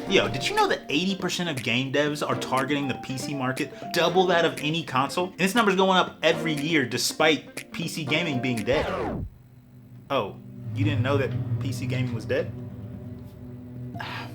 Yo, did you know that 80% of game devs are targeting the PC market, double that of any console? And this number's going up every year despite PC gaming being dead. Oh, you didn't know that PC gaming was dead?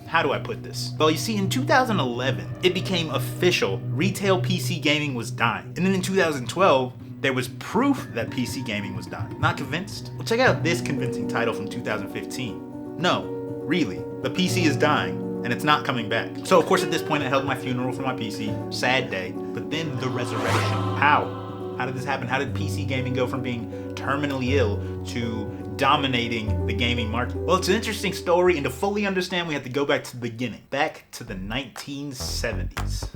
How do I put this? Well, you see, in 2011, it became official retail PC gaming was dying. And then in 2012, there was proof that PC gaming was dying. Not convinced? Well, check out this convincing title from 2015. No, really, the PC is dying, and it's not coming back. So of course at this point I held my funeral for my PC, sad day, but then the resurrection. How? How did this happen? How did PC gaming go from being terminally ill to dominating the gaming market? Well, it's an interesting story, and to fully understand we have to go back to the beginning, back to the 1970s.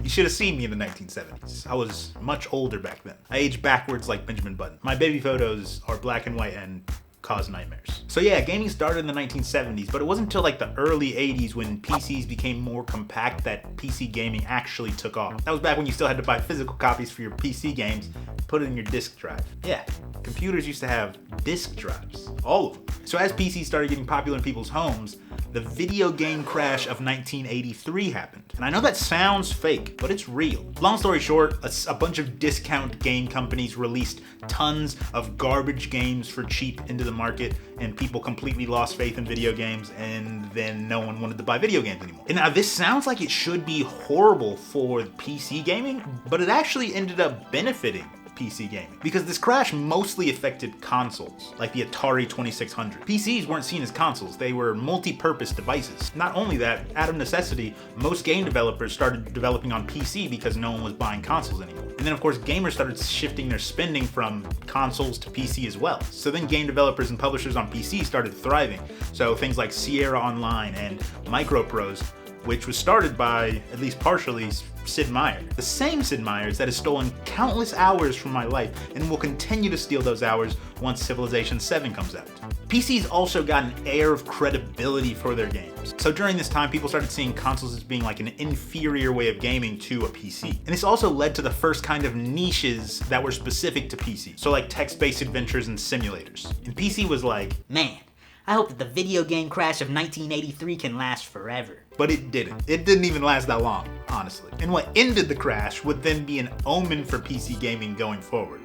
You should have seen me in the 1970s. I was much older back then. I aged backwards like Benjamin Button. My baby photos are black and white and cause nightmares. So yeah, gaming started in the 1970s, but it wasn't until like the early 80s when PCs became more compact that PC gaming actually took off. That was back when you still had to buy physical copies for your PC games, put it in your disk drive. Yeah, computers used to have disk drives, all of them. So as PCs started getting popular in people's homes, the video game crash of 1983 happened. And I know that sounds fake, but it's real. Long story short, a bunch of discount game companies released tons of garbage games for cheap into the market, and people completely lost faith in video games, and then no one wanted to buy video games anymore. And now this sounds like it should be horrible for PC gaming, but it actually ended up benefiting PC gaming, because this crash mostly affected consoles, like the Atari 2600. PCs weren't seen as consoles, they were multi-purpose devices. Not only that, out of necessity, most game developers started developing on PC because no one was buying consoles anymore. And then of course gamers started shifting their spending from consoles to PC as well. So then game developers and publishers on PC started thriving. So things like Sierra Online and Microprose, which was started by, at least partially, Sid Meier. The same Sid Meier's that has stolen countless hours from my life and will continue to steal those hours once Civilization 7 comes out. PCs also got an air of credibility for their games. So during this time, people started seeing consoles as being like an inferior way of gaming to a PC. And this also led to the first kind of niches that were specific to PC. So like text-based adventures and simulators. And PC was like, man, I hope that the video game crash of 1983 can last forever. But it didn't. It didn't even last that long, honestly. And what ended the crash would then be an omen for PC gaming going forward.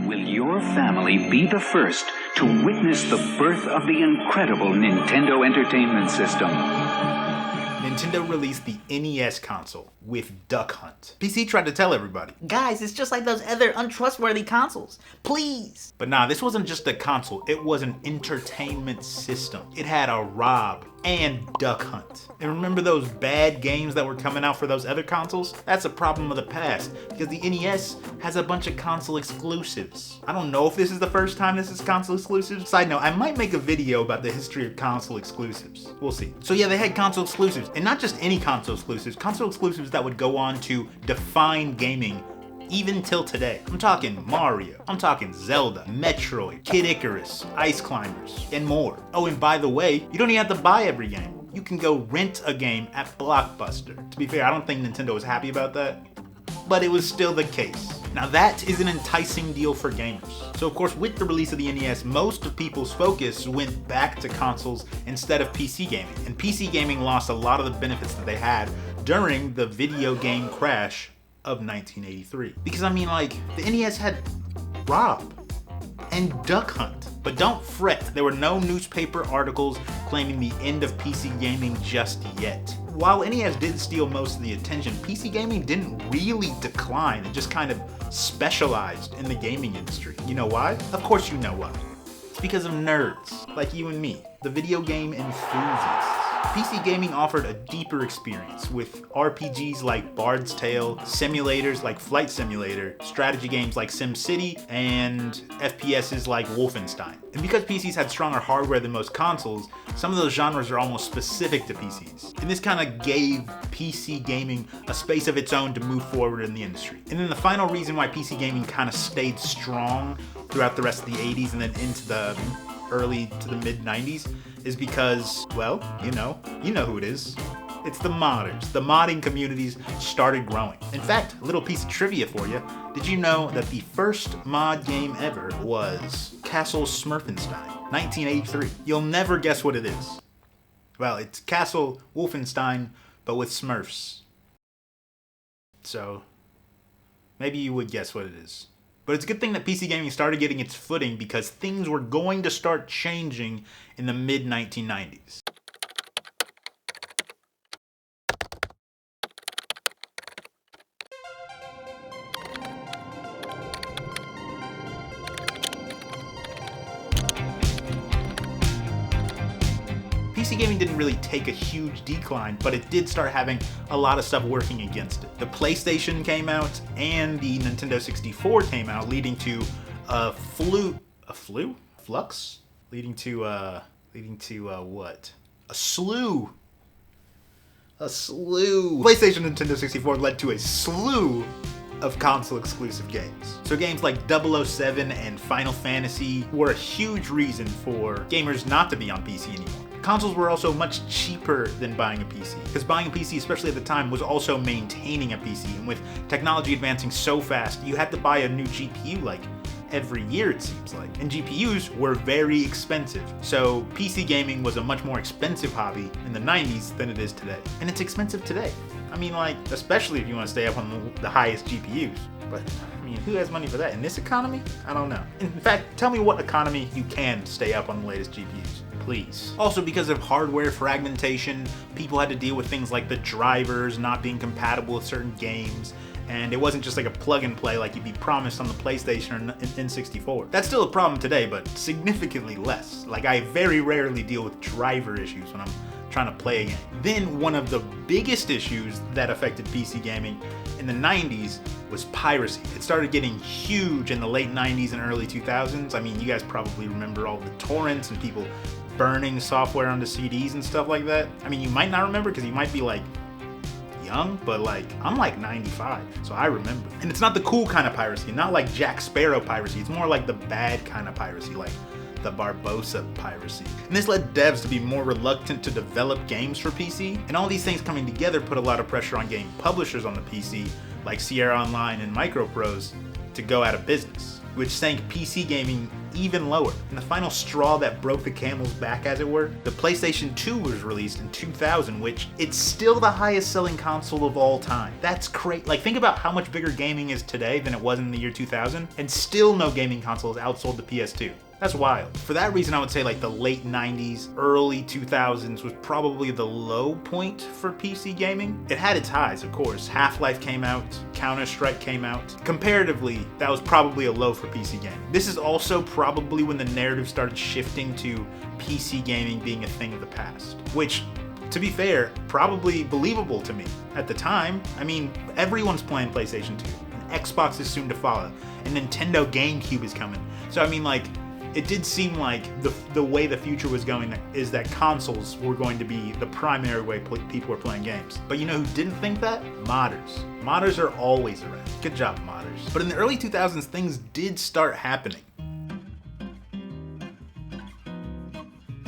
Will your family be the first to witness the birth of the incredible Nintendo Entertainment System? Nintendo released the NES console with Duck Hunt. PC tried to tell everybody. Guys, it's just like those other untrustworthy consoles. Please. But nah, this wasn't just a console, it was an entertainment system. It had a Rob and Duck Hunt. And remember those bad games that were coming out for those other consoles? That's a problem of the past, because the NES has a bunch of console exclusives. I don't know if this is the first time this is console exclusive. Side note, I might make a video about the history of console exclusives. We'll see. So yeah, they had console exclusives, and not just any console exclusives that would go on to define gaming even till today. I'm talking Mario, I'm talking Zelda, Metroid, Kid Icarus, Ice Climbers, and more. Oh, and by the way, you don't even have to buy every game. You can go rent a game at Blockbuster. To be fair, I don't think Nintendo was happy about that, but it was still the case. Now that is an enticing deal for gamers. So of course, with the release of the NES, most of people's focus went back to consoles instead of PC gaming. And PC gaming lost a lot of the benefits that they had during the video game crash of 1983. Because I mean, like, the NES had Rob and Duck Hunt. But don't fret, there were no newspaper articles claiming the end of PC gaming just yet. While NES did steal most of the attention, PC gaming didn't really decline. It just kind of specialized in the gaming industry. You know why? Of course you know why. It's because of nerds like you and me, the video game enthusiasts. PC gaming offered a deeper experience with RPGs like Bard's Tale, simulators like Flight Simulator, strategy games like SimCity, and FPSs like Wolfenstein. And because PCs had stronger hardware than most consoles, some of those genres are almost specific to PCs. And this kind of gave PC gaming a space of its own to move forward in the industry. And then the final reason why PC gaming kind of stayed strong throughout the rest of the 80s and then into the early to the mid 90s is because, well, you know who it is. It's the modders. The modding communities started growing. In fact, a little piece of trivia for you. Did you know that the first mod game ever was Castle Smurfenstein, 1983? You'll never guess what it is. Well, it's Castle Wolfenstein, but with Smurfs. So, maybe you would guess what it is. But it's a good thing that PC gaming started getting its footing because things were going to start changing in the mid-1990s. PC gaming didn't really take a huge decline, but it did start having a lot of stuff working against it. The PlayStation came out and the Nintendo 64 came out, leading to a slew. PlayStation and Nintendo 64 led to a slew of console exclusive games. So games like 007 and Final Fantasy were a huge reason for gamers not to be on PC anymore. Consoles were also much cheaper than buying a PC, because buying a PC, especially at the time, was also maintaining a PC, and with technology advancing so fast, you had to buy a new GPU like every year, it seems like. And GPUs were very expensive, so PC gaming was a much more expensive hobby in the 90s than it is today. And it's expensive today. I mean, like, especially if you want to stay up on the highest GPUs. But, I mean, who has money for that? In this economy? I don't know. In fact, tell me what economy you can stay up on the latest GPUs. Please. Also, because of hardware fragmentation, people had to deal with things like the drivers not being compatible with certain games, and it wasn't just like a plug and play like you'd be promised on the PlayStation or N64. That's still a problem today, but significantly less. Like, I very rarely deal with driver issues when I'm trying to play a game. Then one of the biggest issues that affected PC gaming in the 90s was piracy. It started getting huge in the late 90s and early 2000s. I mean, you guys probably remember all the torrents and people burning software onto CDs and stuff like that. I mean, you might not remember because you might be like young, but like, I'm like 95, so I remember. And it's not the cool kind of piracy, not like Jack Sparrow piracy. It's more like the bad kind of piracy, like the Barbosa piracy. And this led devs to be more reluctant to develop games for PC. And all these things coming together put a lot of pressure on game publishers on the PC, like Sierra Online and Microprose, to go out of business, which sank PC gaming even lower. And the final straw that broke the camel's back, as it were, the PlayStation 2 was released in 2000, which it's still the highest selling console of all time. That's crazy. Like, think about how much bigger gaming is today than it was in the year 2000, and still no gaming console has outsold the PS2. That's wild. For that reason, I would say like the late 90s, early 2000s was probably the low point for PC gaming. It had its highs, of course. Half-Life came out, Counter-Strike came out. Comparatively, that was probably a low for PC gaming. This is also probably when the narrative started shifting to PC gaming being a thing of the past, which, to be fair, probably believable to me at the time. I mean, everyone's playing PlayStation 2, and Xbox is soon to follow, and Nintendo GameCube is coming. So I mean, like, it did seem like the way the future was going is that consoles were going to be the primary way people were playing games. But you know who didn't think that? Modders. Modders are always around. Good job, modders. But in the early 2000s, things did start happening.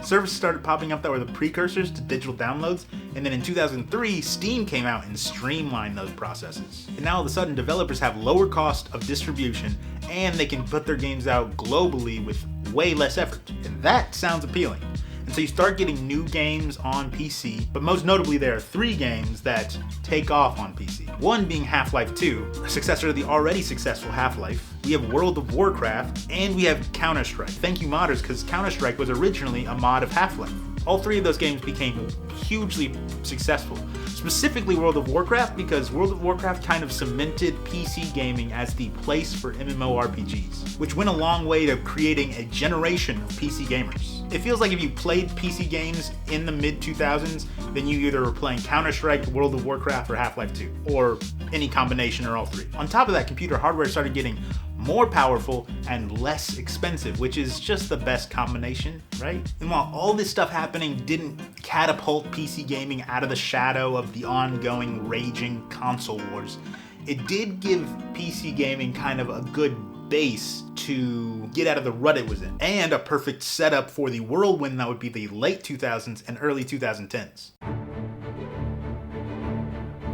Services started popping up that were the precursors to digital downloads, and then in 2003, Steam came out and streamlined those processes. And now all of a sudden, developers have lower cost of distribution, and they can put their games out globally with way less effort. And that sounds appealing. And so you start getting new games on PC, but most notably there are 3 games that take off on PC. One being Half-Life 2, a successor to the already successful Half-Life. We have World of Warcraft, and we have Counter-Strike. Thank you, modders, because Counter-Strike was originally a mod of Half-Life. All 3 of those games became hugely successful. Specifically World of Warcraft, because World of Warcraft kind of cemented PC gaming as the place for MMORPGs, which went a long way to creating a generation of PC gamers. It feels like if you played PC games in the mid-2000s, then you either were playing Counter-Strike, World of Warcraft, or Half-Life 2, or any combination or all 3. On top of that, computer hardware started getting more powerful and less expensive, which is just the best combination, right? And while all this stuff happening didn't catapult PC gaming out of the shadow of the ongoing raging console wars, it did give PC gaming kind of a good base to get out of the rut it was in, and a perfect setup for the whirlwind that would be the late 2000s and early 2010s.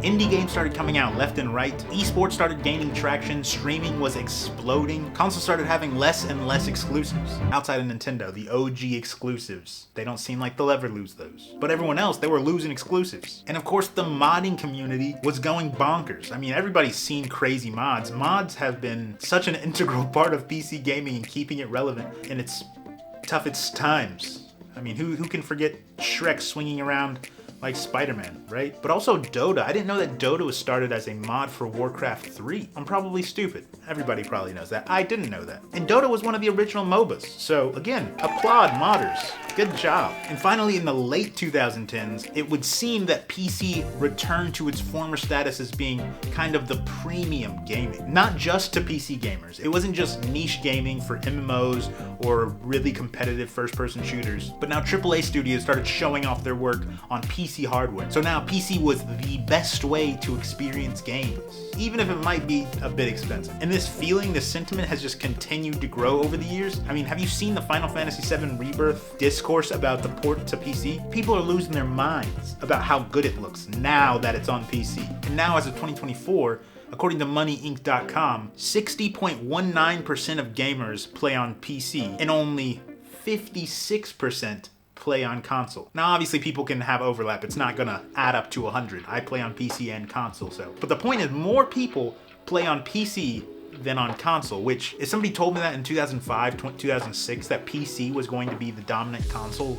Indie games started coming out left and right. Esports started gaining traction. Streaming was exploding. Consoles started having less and less exclusives. Outside of Nintendo, the OG exclusives. They don't seem like they'll ever lose those. But everyone else, they were losing exclusives. And of course, the modding community was going bonkers. I mean, everybody's seen crazy mods. Mods have been such an integral part of PC gaming and keeping it relevant in its toughest times. I mean, who can forget Shrek swinging around like Spider-Man, right? But also Dota. I didn't know that Dota was started as a mod for Warcraft 3. I'm probably stupid. Everybody probably knows that. I didn't know that. And Dota was one of the original MOBAs. So again, applaud modders. Good job. And finally, in the late 2010s, it would seem that PC returned to its former status as being kind of the premium gaming. Not just to PC gamers. It wasn't just niche gaming for MMOs or really competitive first-person shooters. But now AAA studios started showing off their work on PC hardware. So now PC was the best way to experience games, even if it might be a bit expensive. And this feeling, this sentiment has just continued to grow over the years. I mean, have you seen the Final Fantasy VII Rebirth discourse about the port to PC? People are losing their minds about how good it looks now that it's on PC. And now as of 2024, according to MoneyInc.com, 60.19% of gamers play on PC and only 56% play on console. Now obviously people can have overlap, it's not gonna add up to 100. I play on PC and console, so. But the point is, more people play on PC than on console, which, if somebody told me that in 2005, 2006, that PC was going to be the dominant console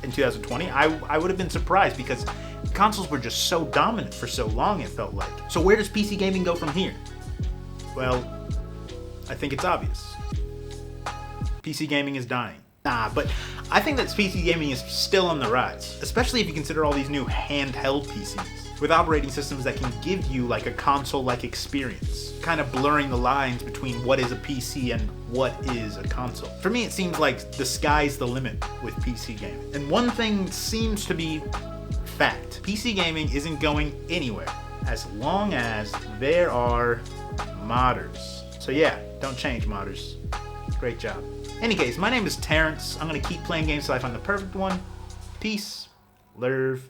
in 2020, I would have been surprised, because consoles were just so dominant for so long, it felt like. So where does PC gaming go from here? Well, I think it's obvious. PC gaming is dying. Nah, but I think that PC gaming is still on the rise, especially if you consider all these new handheld PCs with operating systems that can give you like a console-like experience, kind of blurring the lines between what is a PC and what is a console. For me, it seems like the sky's the limit with PC gaming. And one thing seems to be fact. PC gaming isn't going anywhere as long as there are modders. So yeah, don't change, modders. Great job. Any case, my name is Terrence. I'm gonna keep playing games till I find the perfect one. Peace. Lerv.